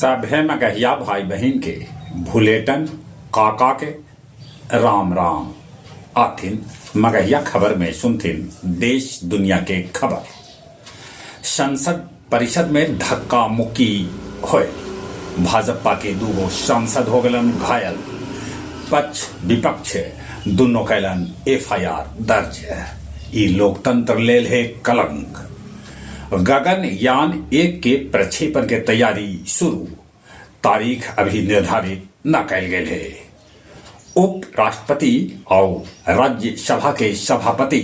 सभे मगहिया भाई बहन के भुलेटन काका के राम राम आथिन। मगहिया खबर में सुनथिन देश दुनिया के खबर। संसद परिषद में धक्का मुक्की होए, भाजपा के दूगो सांसद हो गलन घायल। पक्ष विपक्ष दोनों कैलन एफआईआर दर्ज। ई लोकतंत्र लेल है कलंक। गगनयान 1 के प्रक्षेपण के तैयारी शुरू, तारीख अभी निर्धारित न कैल गेल है। उपराष्ट्रपति और राज्यसभा के सभापति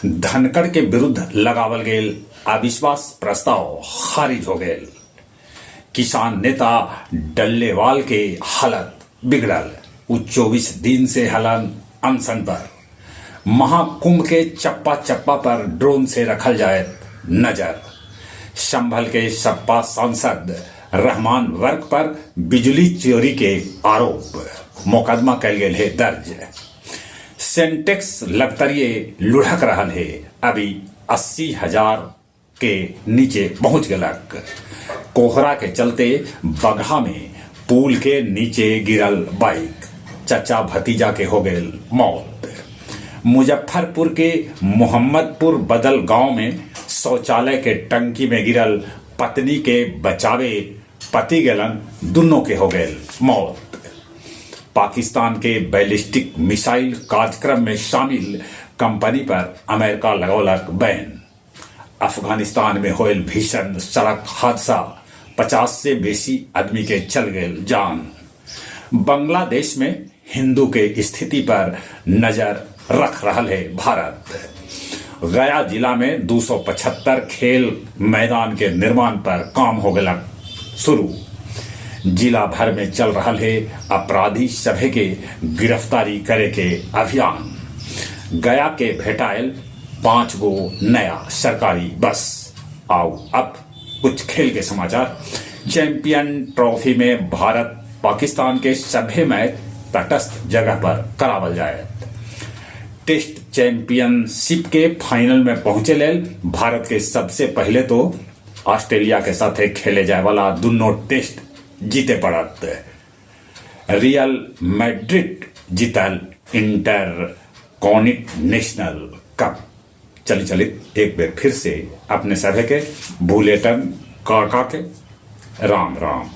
धनखड़ के विरुद्ध लगावल गेल अविश्वास प्रस्ताव खारिज हो गेल। किसान नेता डल्लेवाल के हालत बिगड़ल, वो 24 दिन से हलन अनशन पर। महाकुंभ के चप्पा चप्पा पर ड्रोन से रखल जाए नजर। संभल के सपा सांसद रहमान वर्क पर बिजली चोरी के आरोप, मुकदमा कैल गेल है दर्ज। सेंटेक्स लगतरिये लुढ़क रहल है, अभी 80,000 के नीचे पहुंच गलक। कोहरा के चलते बगहा में पुल के नीचे गिरल बाइक, चचा भतीजा के हो गए मौत। मुजफ्फरपुर के मोहम्मदपुर बदल गांव में शौचालय के टंकी में गिरल पत्नी के बचावे पति गलन, दोनों के हो गए मौत। पाकिस्तान के बैलिस्टिक मिसाइल कार्यक्रम में शामिल कंपनी पर अमेरिका लगौलक बैन। अफगानिस्तान में होयल भीषण सड़क हादसा, 50 से बेसी आदमी के चल गए जान। बांग्लादेश में हिंदू के स्थिति पर नजर रख रहा है भारत। गया जिला में 275 खेल मैदान के निर्माण पर काम हो गया शुरू। जिला भर में चल रहा है अपराधी सभे के गिरफ्तारी करे के अभियान। गया के भेटायल 5 गो नया सरकारी बस। आओ अब कुछ खेल के समाचार। चैंपियन ट्रॉफी में भारत पाकिस्तान के सभे मैच तटस्थ जगह पर करावल जाए। टेस्ट चैंपियनशिप के फाइनल में पहुंचे लेल भारत के सबसे पहले तो ऑस्ट्रेलिया के साथ खेले जाए वाला दोनों टेस्ट जीते पड़त। रियल मैड्रिड जीतल इंटर कॉन्टिनेंटल कप। चलिए एक बार फिर से अपने सभी के भुलेटन काका के राम राम।